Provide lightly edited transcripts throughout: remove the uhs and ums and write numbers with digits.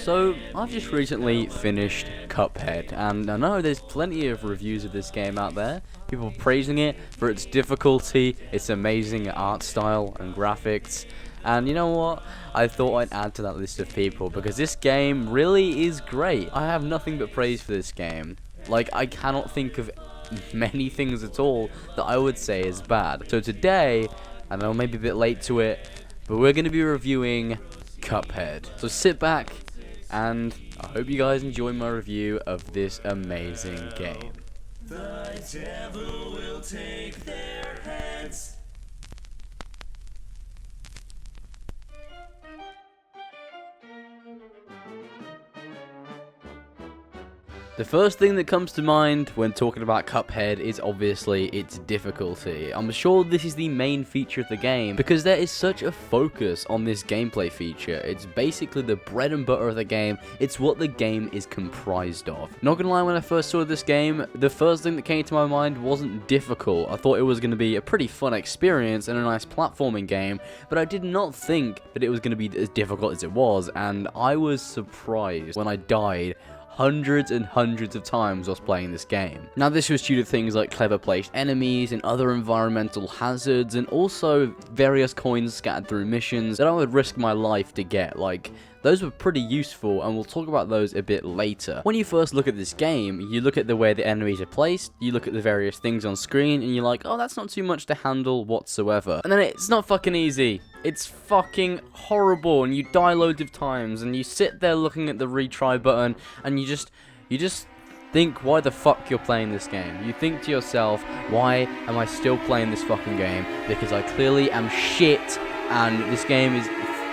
So, I've just recently finished Cuphead, and I know there's plenty of reviews of this game out there, people praising it for its difficulty, its amazing art style and graphics, and you know what, I thought I'd add to that list of people, because this game really is great. I have nothing but praise for this game. Like, I cannot think of many things at all that I would say is bad. So today, I know maybe a bit late to it, but we're going to be reviewing Cuphead. So sit back, and I hope you guys enjoy my review of this amazing game. The devil will take their heads. The first thing that comes to mind when talking about Cuphead is obviously its difficulty. I'm sure this is the main feature of the game because there is such a focus on this gameplay feature. It's basically the bread and butter of the game. It's what the game is comprised of. Not gonna lie, when I first saw this game, the first thing that came to my mind wasn't difficult. I thought it was gonna be a pretty fun experience and a nice platforming game, but I did not think that it was gonna be as difficult as it was, and I was surprised when I died hundreds and hundreds of times whilst playing this game. Now, this was due to things like clever placed enemies and other environmental hazards, and also various coins scattered through missions that I would risk my life to get. Like, those were pretty useful, and we'll talk about those a bit later. When you first look at this game, you look at the way the enemies are placed, you look at the various things on screen, and you're like, oh, that's not too much to handle whatsoever. And then it's not fucking easy. It's fucking horrible, and you die loads of times, and you sit there looking at the retry button, and you just think, why the fuck you're playing this game? You think to yourself, why am I still playing this fucking game? Because I clearly am shit, and this game is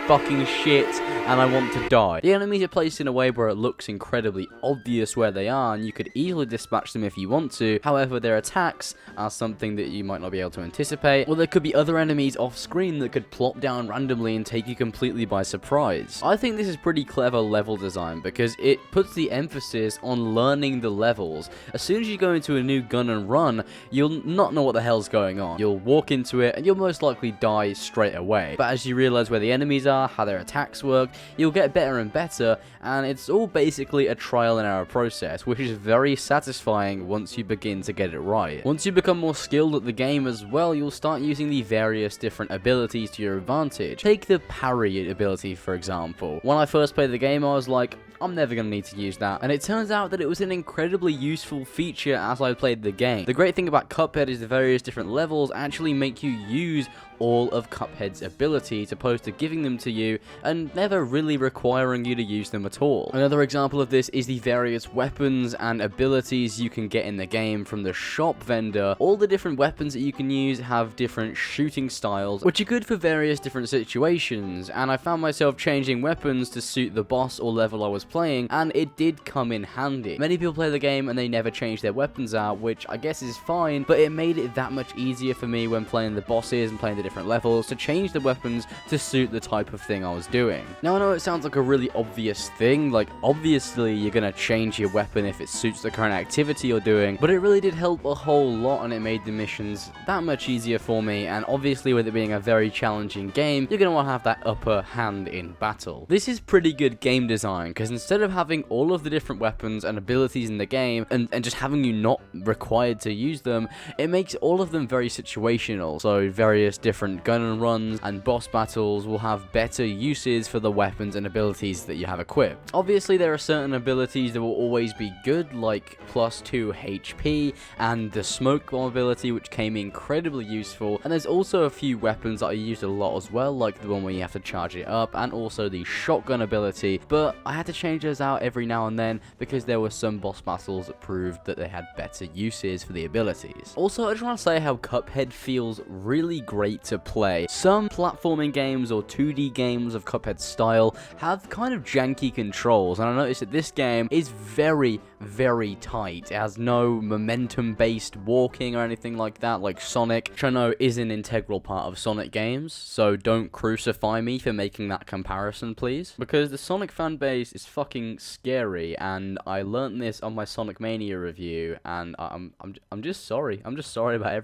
fucking shit, and I want to die. The enemies are placed in a way where it looks incredibly obvious where they are, and you could easily dispatch them if you want to. However, their attacks are something that you might not be able to anticipate, or there could be other enemies off screen that could plop down randomly and take you completely by surprise. I think this is pretty clever level design because it puts the emphasis on learning the levels. As soon as you go into a new gun and run, you'll not know what the hell's going on. You'll walk into it and you'll most likely die straight away. But as you realize where the enemies are, how their attacks work, you'll get better and better, and it's all basically a trial and error process, which is very satisfying once you begin to get it right. Once you become more skilled at the game as well, you'll start using the various different abilities to your advantage. Take the parry ability, for example. When I first played the game, I was like, I'm never going to need to use that, and it turns out that it was an incredibly useful feature as I played the game. The great thing about Cuphead is the various different levels actually make you use all of Cuphead's abilities, opposed to giving them to you and never really requiring you to use them at all. Another example of this is the various weapons and abilities you can get in the game from the shop vendor. All the different weapons that you can use have different shooting styles, which are good for various different situations, and I found myself changing weapons to suit the boss or level I was playing, and it did come in handy. Many people play the game and they never change their weapons out, which I guess is fine, but it made it that much easier for me when playing the bosses and playing the different levels to change the weapons to suit the type of thing I was doing. Now, I know it sounds like a really obvious thing, like obviously you're gonna change your weapon if it suits the current activity you're doing, but it really did help a whole lot, and it made the missions that much easier for me, and obviously with it being a very challenging game, you're gonna want to have that upper hand in battle. This is pretty good game design, because instead of having all of the different weapons and abilities in the game, and just having you not required to use them, it makes all of them very situational. So various different gun and runs and boss battles will have better uses for the weapons and abilities that you have equipped. Obviously, there are certain abilities that will always be good, like +2 HP and the smoke bomb ability, which came incredibly useful, and there's also a few weapons that I used a lot as well, like the one where you have to charge it up, and also the shotgun ability, but I had to change those out every now and then because there were some boss battles that proved that they had better uses for the abilities. Also, I just want to say how Cuphead feels really great to play. Some platforming games or 2D games of Cuphead style have kind of janky controls, and I noticed that this game is very, very tight. It has no momentum-based walking or anything like that, like Sonic, which I know is an integral part of Sonic games, so don't crucify me for making that comparison, please. Because the Sonic fanbase is fucking scary, and I learned this on my Sonic Mania review, and I'm just sorry. I'm just sorry about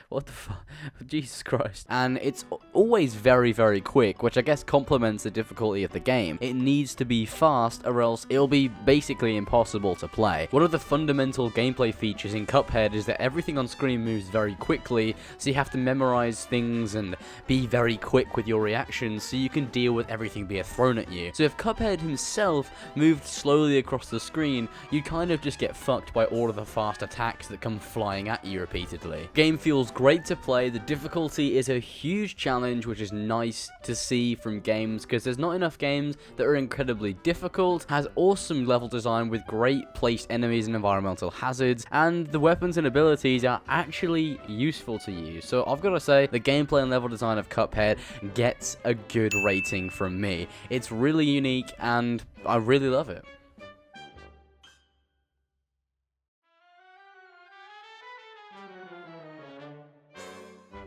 what the fuck? Jesus Christ. And it's always very, very quick, which I guess complements the difficulty of the game. It needs to be fast, or else it'll be basically impossible to play. One of the fundamental gameplay features in Cuphead is that everything on screen moves very quickly, so you have to memorize things and be very quick with your reactions so you can deal with everything being thrown at you. So if Cuphead himself moved slowly across the screen, you kind of just get fucked by all of the fast attacks that come flying at you repeatedly. Game feels great to play. The difficulty is a huge challenge, which is nice to see from games because there's not enough games that are incredibly difficult, has awesome level design with great placed enemies and environmental hazards, and the weapons and abilities are actually useful to use. So I've got to say, the gameplay and level design of Cuphead gets a good rating from me. It's really unique and I really love it.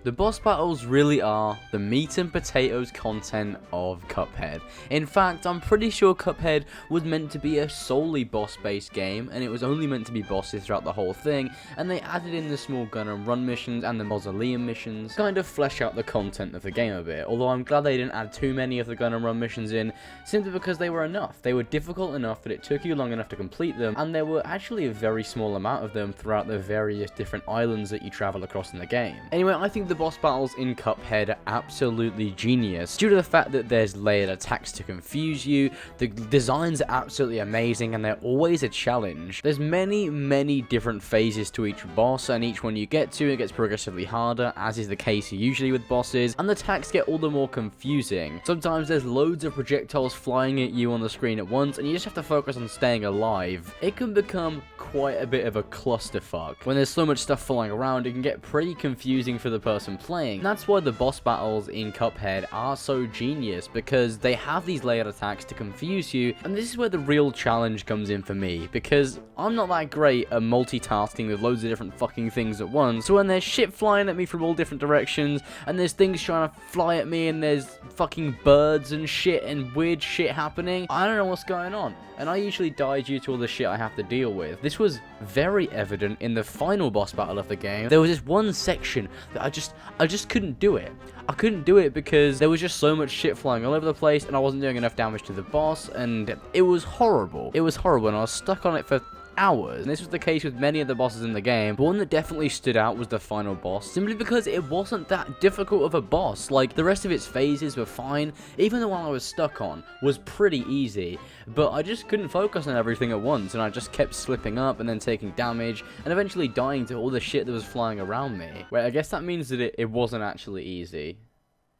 The boss battles really are the meat and potatoes content of Cuphead. In fact, I'm pretty sure Cuphead was meant to be a solely boss-based game, and it was only meant to be bosses throughout the whole thing, and they added in the small gun and run missions and the mausoleum missions, kind of flesh out the content of the game a bit, although I'm glad they didn't add too many of the gun and run missions in, simply because they were enough. They were difficult enough that it took you long enough to complete them, and there were actually a very small amount of them throughout the various different islands that you travel across in the game. Anyway, I think the boss battles in Cuphead are absolutely genius due to the fact that there's layered attacks to confuse you, the designs are absolutely amazing, and they're always a challenge. There's many different phases to each boss, and each one you get to, it gets progressively harder, as is the case usually with bosses, and the attacks get all the more confusing. Sometimes there's loads of projectiles flying at you on the screen at once, and you just have to focus on staying alive. It can become quite a bit of a clusterfuck. When there's so much stuff flying around, it can get pretty confusing for the person playing. And that's why the boss battles in Cuphead are so genius, because they have these layered attacks to confuse you, and this is where the real challenge comes in for me, because I'm not that great at multitasking with loads of different fucking things at once. So when there's shit flying at me from all different directions, and there's things trying to fly at me, and there's fucking birds and shit and weird shit happening, I don't know what's going on, and I usually die due to all the shit I have to deal with. This was very evident in the final boss battle of the game. There was this one section that I just couldn't do it. I couldn't do it because there was just so much shit flying all over the place, and I wasn't doing enough damage to the boss, and it was horrible. It was horrible, and I was stuck on it for hours. And this was the case with many of the bosses in the game, but one that definitely stood out was the final boss, simply because it wasn't that difficult of a boss. Like, the rest of its phases were fine. Even the one I was stuck on was pretty easy, but I just couldn't focus on everything at once, and I just kept slipping up and then taking damage, and eventually dying to all the shit that was flying around me. Wait, I guess that means that it wasn't actually easy.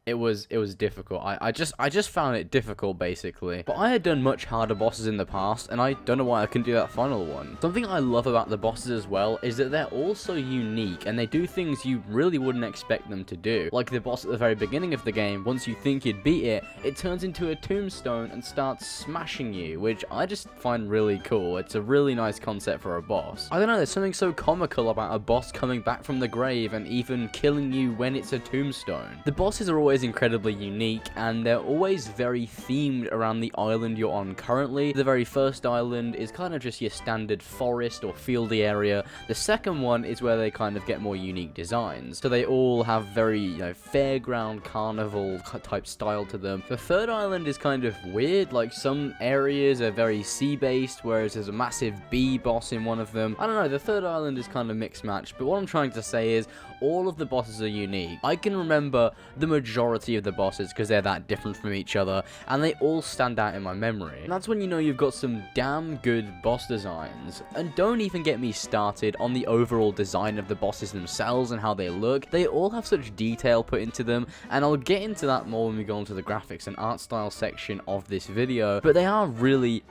It was difficult. I just found it difficult, basically. But I had done much harder bosses in the past, and I don't know why I couldn't do that final one. Something I love about the bosses as well is that they're all so unique, and they do things you really wouldn't expect them to do. Like the boss at the very beginning of the game, once you think you'd beat it, it turns into a tombstone and starts smashing you, which I just find really cool. It's a really nice concept for a boss. I don't know, there's something so comical about a boss coming back from the grave and even killing you when it's a tombstone. The bosses are always incredibly unique, and they're always very themed around the island you're on currently. The very first island is kind of just your standard forest or fieldy area. The second one is where they kind of get more unique designs. So they all have very, fairground carnival type style to them. The third island is kind of weird, like some areas are very sea-based, whereas there's a massive bee boss in one of them. I don't know, the third island is kind of mixed match, but what I'm trying to say is all of the bosses are unique. I can remember the majority of the bosses because they're that different from each other, and they all stand out in my memory. And that's when you know you've got some damn good boss designs. And don't even get me started on the overall design of the bosses themselves and how they look. They all have such detail put into them, and I'll get into that more when we go into the graphics and art style section of this video, but they are really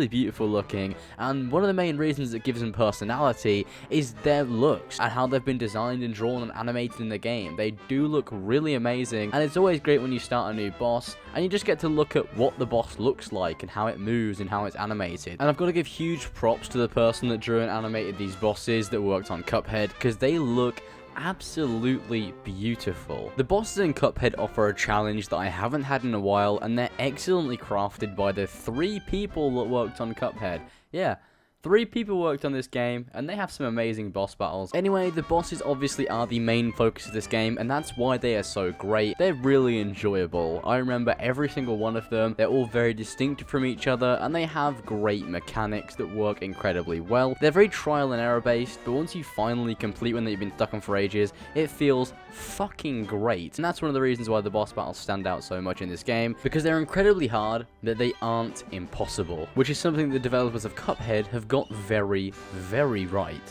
beautiful looking, and one of the main reasons that gives them personality is their looks and how they've been designed and drawn and animated in the game. They do look really amazing, and it's always great when you start a new boss, and you just get to look at what the boss looks like, and how it moves, and how it's animated. And I've got to give huge props to the person that drew and animated these bosses that worked on Cuphead, because they look absolutely beautiful. The bosses in Cuphead offer a challenge that I haven't had in a while, and they're excellently crafted by the 3 people that worked on Cuphead. Yeah, 3 people worked on this game, and they have some amazing boss battles. Anyway, the bosses obviously are the main focus of this game, and that's why they are so great. They're really enjoyable. I remember every single one of them. They're all very distinct from each other, and they have great mechanics that work incredibly well. They're very trial and error based, but once you finally complete one that you've been stuck on for ages, it feels fucking great. And that's one of the reasons why the boss battles stand out so much in this game, because they're incredibly hard, but they aren't impossible, which is something the developers of Cuphead have got very, very right.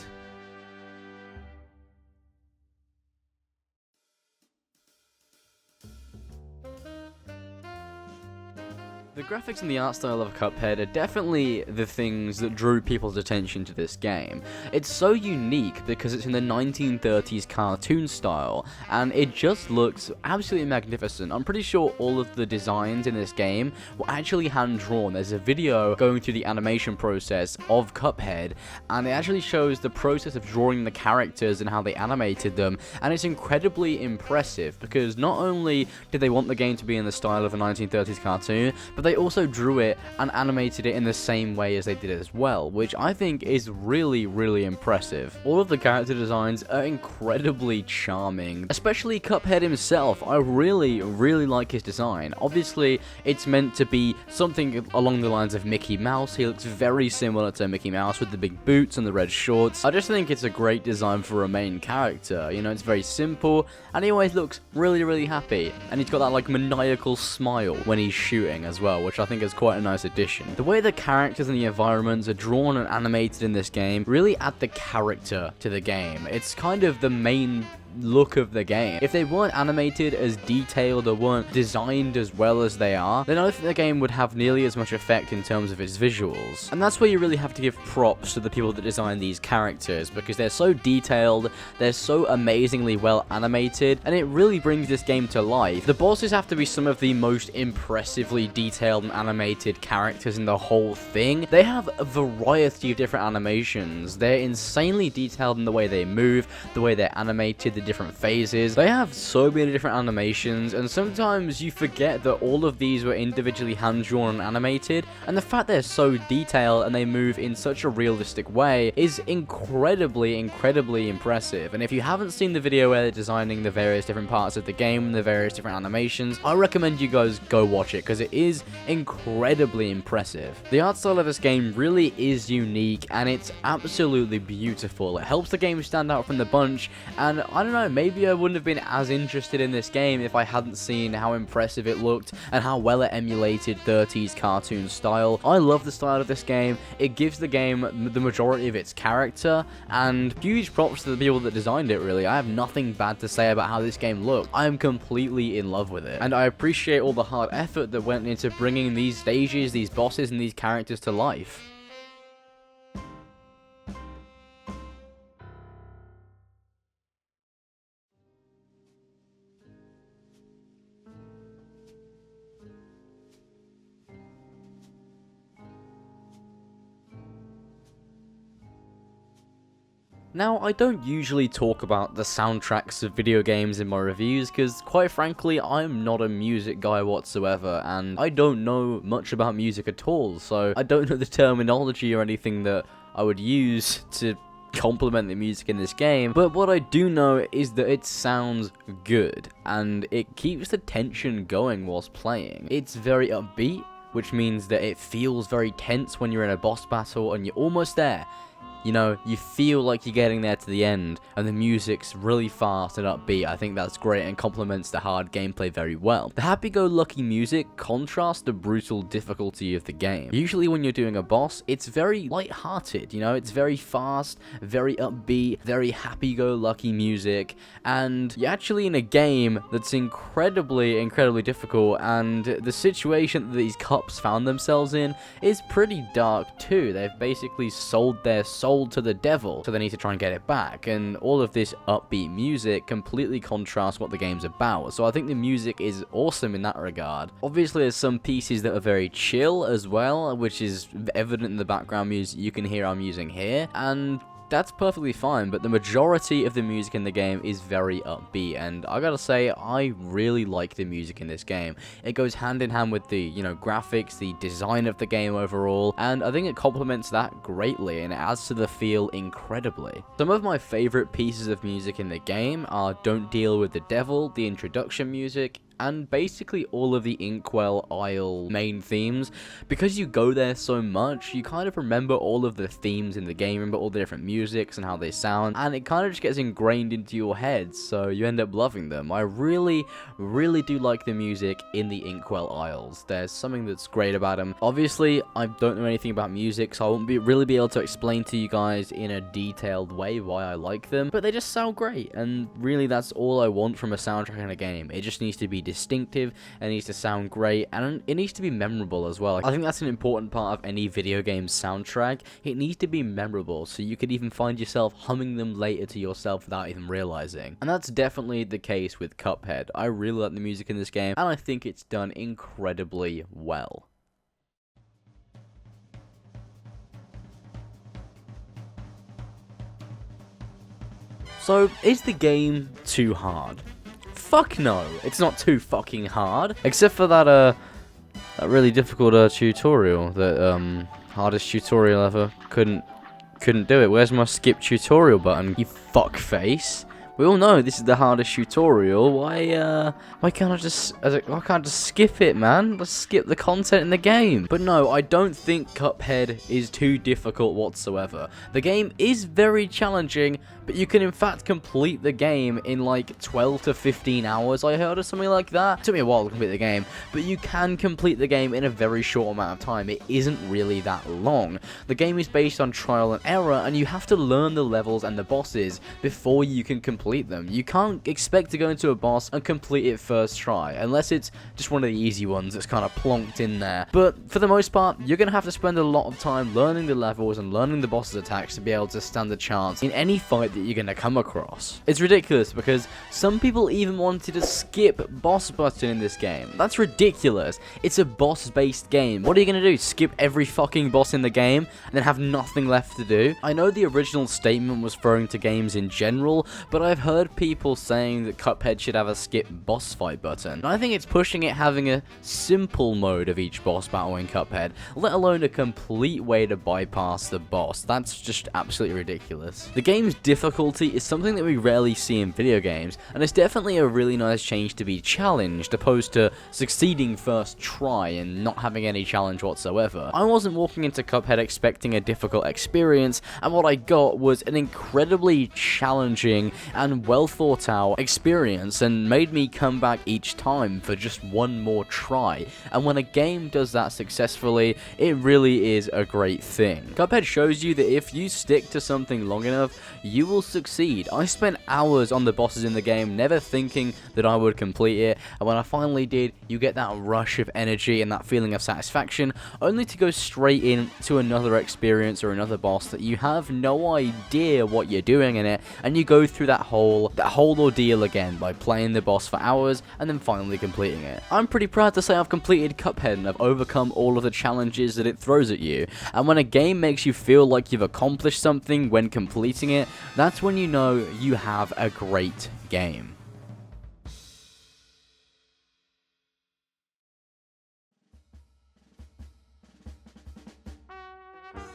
The graphics and the art style of Cuphead are definitely the things that drew people's attention to this game. It's so unique because it's in the 1930s cartoon style, and it just looks absolutely magnificent. I'm pretty sure all of the designs in this game were actually hand-drawn. There's a video going through the animation process of Cuphead, and it actually shows the process of drawing the characters and how they animated them, and it's incredibly impressive because not only did they want the game to be in the style of a 1930s cartoon, but they also drew it and animated it in the same way as they did it as well, which I think is really, really impressive. All of the character designs are incredibly charming, especially Cuphead himself. I really, really like his design. Obviously, it's meant to be something along the lines of Mickey Mouse. He looks very similar to Mickey Mouse with the big boots and the red shorts. I just think it's a great design for a main character. You know, it's very simple, and he always looks really, really happy, and he's got that like maniacal smile when he's shooting as well, which I think is quite a nice addition. The way the characters and the environments are drawn and animated in this game really add the character to the game. It's kind of the main look of the game. If they weren't animated as detailed or weren't designed as well as they are, then I don't think the game would have nearly as much effect in terms of its visuals. And that's where you really have to give props to the people that design these characters, because they're so detailed, they're so amazingly well animated, and it really brings this game to life. The bosses have to be some of the most impressively detailed and animated characters in the whole thing. They have a variety of different animations. They're insanely detailed in the way they move, the way they're animated, the different phases. They have so many different animations, and sometimes you forget that all of these were individually hand-drawn and animated, and the fact they're so detailed and they move in such a realistic way is incredibly, incredibly impressive. And if you haven't seen the video where they're designing the various different parts of the game and the various different animations, I recommend you guys go watch it, because it is incredibly impressive. The art style of this game really is unique, and it's absolutely beautiful. It helps the game stand out from the bunch, and I don't know, maybe I wouldn't have been as interested in this game if I hadn't seen how impressive it looked and how well it emulated 30s cartoon style. I love the style of this game. It gives the game the majority of its character, and huge props to the people that designed it, really. I have nothing bad to say about how this game looked. I am completely in love with it, and I appreciate all the hard effort that went into bringing these stages, these bosses, and these characters to life. Now, I don't usually talk about the soundtracks of video games in my reviews, because quite frankly, I'm not a music guy whatsoever, and I don't know much about music at all, so I don't know the terminology or anything that I would use to complement the music in this game. But what I do know is that it sounds good, and it keeps the tension going whilst playing. It's very upbeat, which means that it feels very tense when you're in a boss battle and you're almost there. You know, you feel like you're getting there to the end, and the music's really fast and upbeat. I think that's great and complements the hard gameplay very well. The happy-go-lucky music contrasts the brutal difficulty of the game. Usually when you're doing a boss, it's very light-hearted, you know, it's very fast, very upbeat, very happy-go-lucky music, and you're actually in a game that's incredibly, incredibly difficult, and the situation that these cops found themselves in is pretty dark too. They've basically sold their soul sold to the devil, so they need to try and get it back, and all of this upbeat music completely contrasts what the game's about, so I think the music is awesome in that regard. Obviously there's some pieces that are very chill as well, which is evident in the background music you can hear I'm using here, and that's perfectly fine, but the majority of the music in the game is very upbeat, and I gotta say, I really like the music in this game. It goes hand in hand with the, graphics, the design of the game overall, and I think it complements that greatly, and it adds to the feel incredibly. Some of my favorite pieces of music in the game are Don't Deal with the Devil, the introduction music, and basically all of the Inkwell Isle main themes. Because you go there so much, you kind of remember all of the themes in the game, remember all the different musics and how they sound, and it kind of just gets ingrained into your head, so you end up loving them. I really do like the music in the Inkwell Isles. There's something that's great about them. Obviously, I don't know anything about music, so I won't really be able to explain to you guys in a detailed way why I like them, but they just sound great, and really that's all I want from a soundtrack in a game. It just needs to be distinctive, it needs to sound great, and it needs to be memorable as well. I think that's an important part of any video game soundtrack. It needs to be memorable, so you could even find yourself humming them later to yourself without even realizing. And that's definitely the case with Cuphead. I really like the music in this game, and I think it's done incredibly well. So, is the game too hard? Fuck no, it's not too fucking hard. Except for that really difficult tutorial, that hardest tutorial ever. Couldn't do it. Where's my skip tutorial button, you fuckface? We all know this is the hardest tutorial. Why can't I just skip it, man? Let's skip the content in the game. But no, I don't think Cuphead is too difficult whatsoever. The game is very challenging, but you can in fact complete the game in like 12 to 15 hours, I heard, or something like that. It took me a while to complete the game, but you can complete the game in a very short amount of time. It isn't really that long. The game is based on trial and error, and you have to learn the levels and the bosses before you can complete them. You can't expect to go into a boss and complete it first try, unless it's just one of the easy ones that's kind of plonked in there. But for the most part, you're going to have to spend a lot of time learning the levels and learning the boss's attacks to be able to stand a chance in any fight that you're going to come across. It's ridiculous because some people even wanted to skip boss button in this game. That's ridiculous. It's a boss-based game. What are you going to do? Skip every fucking boss in the game and then have nothing left to do? I know the original statement was referring to games in general, but I've heard people saying that Cuphead should have a skip boss fight button. And I think it's pushing it having a simple mode of each boss battle in Cuphead, let alone a complete way to bypass the boss. That's just absolutely ridiculous. The game's difficulty is something that we rarely see in video games, and it's definitely a really nice change to be challenged, opposed to succeeding first try and not having any challenge whatsoever. I wasn't walking into Cuphead expecting a difficult experience, and what I got was an incredibly challenging and well thought out experience, and made me come back each time for just one more try. And when a game does that successfully, it really is a great thing. Cuphead shows you that if you stick to something long enough, you will succeed. I spent hours on the bosses in the game, never thinking that I would complete it, and when I finally did, you get that rush of energy and that feeling of satisfaction, only to go straight into another experience or another boss that you have no idea what you're doing in it, and you go through that whole ordeal again by playing the boss for hours and then finally completing it. I'm pretty proud to say I've completed Cuphead and I've overcome all of the challenges that it throws at you, and when a game makes you feel like you've accomplished something when completing it, that's when you know you have a great game.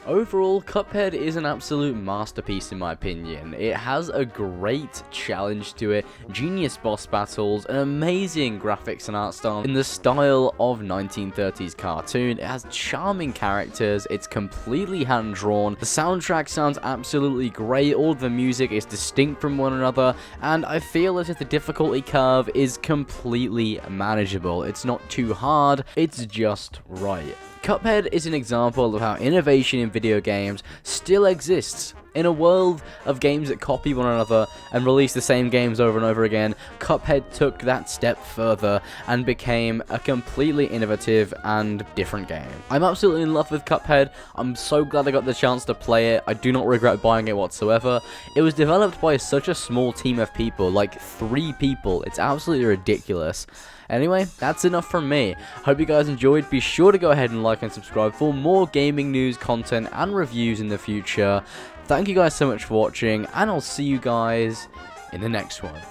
Overall, Cuphead is an absolute masterpiece in my opinion. It has a great challenge to it, genius boss battles, an amazing graphics and art style in the style of 1930s cartoon. It has charming characters, it's completely hand-drawn, the soundtrack sounds absolutely great, all the music is distinct from one another, and I feel as if the difficulty curve is completely manageable. It's not too hard, it's just right. Cuphead is an example of how innovation in video games still exists In a world of games that copy one another and release the same games over and over again, Cuphead took that step further and became a completely innovative and different game. I'm absolutely in love with Cuphead. I'm so glad I got the chance to play it. I do not regret buying it whatsoever. It was developed by such a small team of people, like 3 people. It's absolutely ridiculous. Anyway, that's enough from me. Hope you guys enjoyed. Be sure to go ahead and like and subscribe for more gaming news, content, and reviews in the future. Thank you guys so much for watching, and I'll see you guys in the next one.